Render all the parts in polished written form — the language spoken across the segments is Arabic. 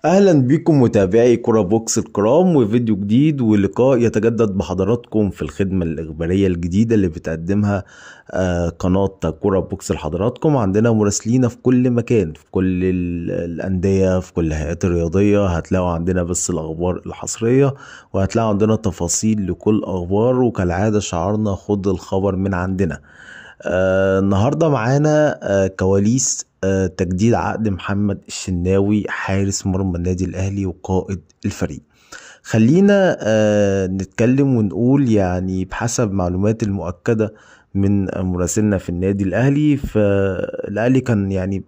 اهلا بكم متابعي كرة بوكس الكرام وفيديو جديد ولقاء يتجدد بحضراتكم في الخدمة الإخبارية الجديدة اللي بتقدمها قناة كرة بوكس لحضراتكم. عندنا مراسلين في كل مكان، في كل الأندية، في كل الهيئات الرياضية. هتلاقوا عندنا بس الأخبار الحصرية، وهتلاقوا عندنا تفاصيل لكل أخبار، وكالعادة شعارنا خد الخبر من عندنا. النهاردة معانا كواليس تجديد عقد محمد الشناوي حارس مرمى النادي الأهلي وقائد الفريق. خلينا نتكلم ونقول يعني بحسب معلومات المؤكدة من مراسلنا في النادي الأهلي، فالأهلي كان يعني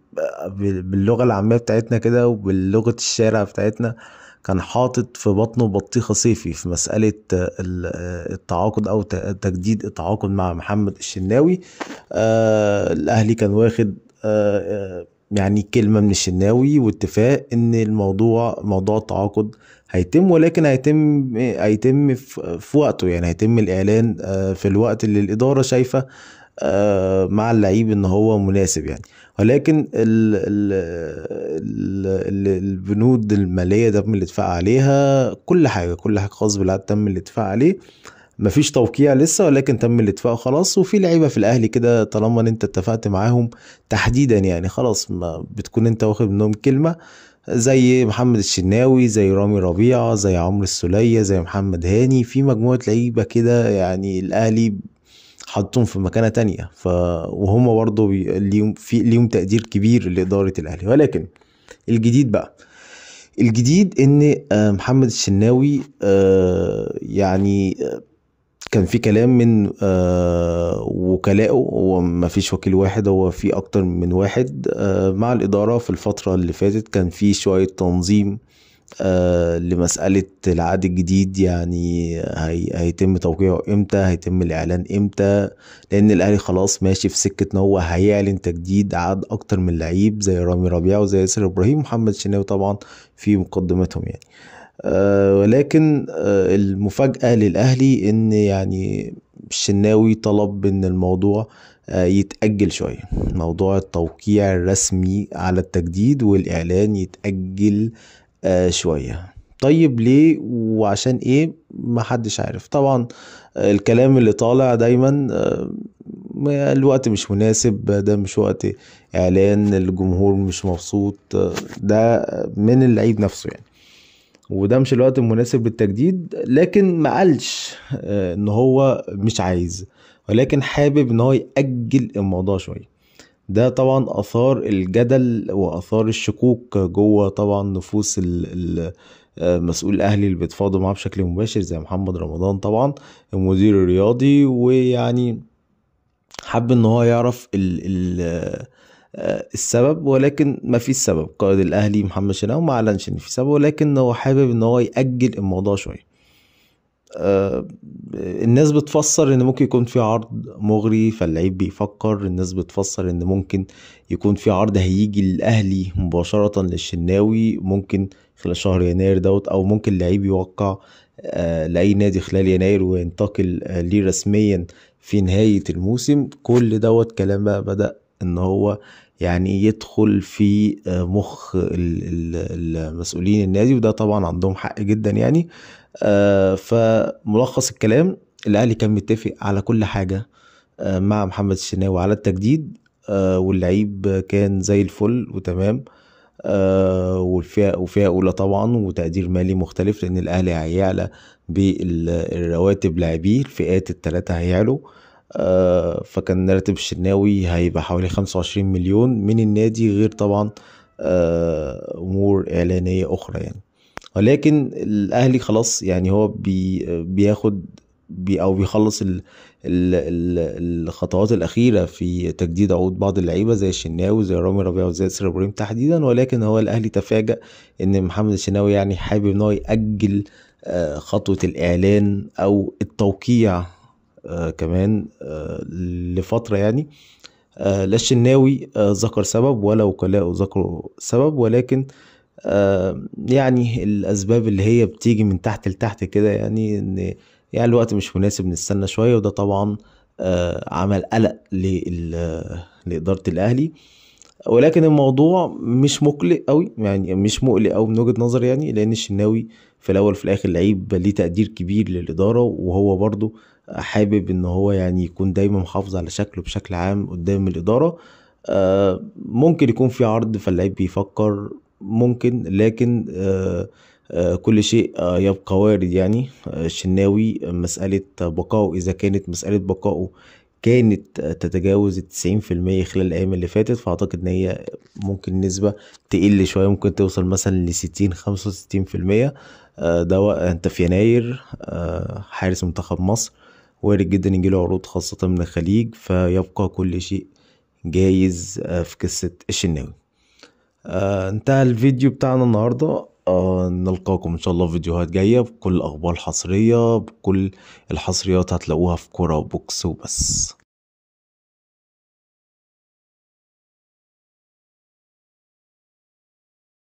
باللغة العامية بتاعتنا كده وباللغة الشارع بتاعتنا كان حاطط في بطنه بطيخة صيفي في مسألة التعاقد أو تجديد التعاقد مع محمد الشناوي. الأهلي كان واخد يعني كلمة من الشناوي واتفاق ان موضوع التعاقد هيتم، ولكن هيتم في وقته، يعني هيتم الإعلان في الوقت اللي الإدارة شايفة مع اللعيب ان هو مناسب يعني. ولكن البنود المالية تم الاتفاق عليها، كل حاجة خاص بالعقد تم الاتفاق عليه. مفيش توقيع لسه، ولكن تم الاتفاق خلاص. وفي لعيبة في الاهلي كده طالما ان انت اتفقت معاهم تحديدا يعني خلاص، ما بتكون انت واخد منهم كلمة، زي محمد الشناوي، زي رامي ربيعة، زي عمرو السولية، زي محمد هاني. في مجموعة لعيبة كده يعني الاهلي حطهم في مكانة تانية، وهم برضه ليهم تقدير كبير لإدارة الأهلي. ولكن الجديد ان محمد الشناوي يعني كان في كلام من وكلائه، هو ما فيش وكيل واحد، هو في اكتر من واحد مع الإدارة. في الفترة اللي فاتت كان في شوية تنظيم لمسألة العقد الجديد، يعني هيتم توقيعه امتى، هيتم الإعلان امتى، لأن الأهلي خلاص ماشي في سكة إن هو هيعلن تجديد عقد أكتر من لعيب زي رامي ربيعة وزي ياسر إبراهيم ومحمد الشناوي طبعا في مقدمتهم يعني. ولكن المفاجأة للأهلي إن يعني الشناوي طلب إن الموضوع يتأجل شوية، موضوع التوقيع الرسمي على التجديد والإعلان يتأجل شوية. طيب ليه وعشان ايه؟ محدش عارف طبعا. الكلام اللي طالع دايما الوقت مش مناسب، ده مش وقت اعلان، الجمهور مش مبسوط، ده من اللعيب نفسه يعني، وده مش الوقت المناسب للتجديد. لكن ما قالش ان هو مش عايز، ولكن حابب ان هو يأجل الموضوع شوية. ده طبعا اثار الجدل واثار الشكوك جوه طبعا نفوس المسؤول الاهلي اللي بيتفاوضوا معاه بشكل مباشر زي محمد رمضان طبعا المدير الرياضي. ويعني حب ان هو يعرف السبب، ولكن ما فيش سبب. قائد الاهلي محمد شناوي ما اعلنش ان في سبب، ولكن هو حابب ان هو يأجل الموضوع شويه. الناس بتفسر ان ممكن يكون في عرض مغري فاللعيب بيفكر، الناس بتفسر ان ممكن يكون في عرض هيجي للاهلي مباشرة للشناوي ممكن خلال شهر يناير دوت، او ممكن اللعيب يوقع لأي نادي خلال يناير وينتقل ليه رسميا في نهاية الموسم. كل دوت كلام بقى بدأ ان هو يعني يدخل في مخ المسؤولين النادي، وده طبعا عندهم حق جدا يعني. فملخص الكلام، الاهلي كان متفق على كل حاجة مع محمد الشناوي على التجديد، واللعيب كان زي الفل وتمام. وفئة أولى طبعا وتقدير مالي مختلف، لأن الأهلي هيعلى بالرواتب لاعبيه، الفئات التلاتة هيعلوا. فكان راتب الشناوي هيبقى حوالي 25 مليون من النادي، غير طبعا أمور إعلانية أخرى يعني. ولكن الاهلي خلاص يعني هو بياخد او بيخلص الخطوات الاخيره في تجديد عقود بعض اللعيبه زي الشناوي زي رامي ربيعه وزي ياسر ابراهيم تحديدا. ولكن هو الاهلي تفاجأ ان محمد الشناوي يعني حابب ان هو يأجل خطوه الاعلان او التوقيع كمان لفتره يعني. لا الشناوي ذكر سبب ولا وكلاءه ذكروا سبب، ولكن يعني الاسباب اللي هي بتيجي من تحت لتحت كده، يعني ان يعني الوقت مش مناسب نستنى شوية. وده طبعا عمل قلق لإدارة الاهلي. ولكن الموضوع مش مقلق قوي، يعني مش مقلق قوي من وجهة نظري، يعني لان الشناوي في الاول وفي الاخر لعيب ليه تقدير كبير للاداره، وهو برضو حابب ان هو يعني يكون دايما محافظ على شكله بشكل عام قدام الاداره. ممكن يكون في عرض فاللعيب بيفكر، ممكن، لكن كل شيء يبقى وارد يعني. الشناوي مسألة بقائه، إذا كانت مسألة بقائه كانت تتجاوز 90% خلال الأيام اللي فاتت، فأعتقد إن هي ممكن نسبة تقل شوية، ممكن توصل مثلا ل60 65%. ده أنت في يناير، حارس منتخب مصر وارد جدا يجيله عروض خاصة من الخليج، فيبقى كل شيء جايز في قصة الشناوي. انتهى الفيديو بتاعنا النهاردة. نلقاكم ان شاء الله في فيديوهات جاية بكل الاخبار الحصرية، بكل الحصريات هتلاقوها في كورة وبوكس وبس.